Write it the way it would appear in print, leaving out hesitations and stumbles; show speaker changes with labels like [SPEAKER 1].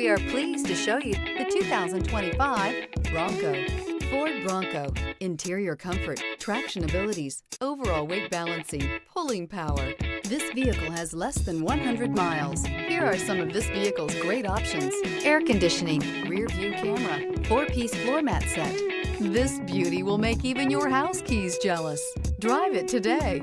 [SPEAKER 1] We are pleased to show you the 2025 Bronco. Ford Bronco. Interior comfort, traction abilities, overall weight balancing, pulling power. This vehicle has less than 100 miles. Here are some of this vehicle's great options: air conditioning, rear view camera, 4-piece floor mat set. This beauty will make even your house keys jealous. Drive it today.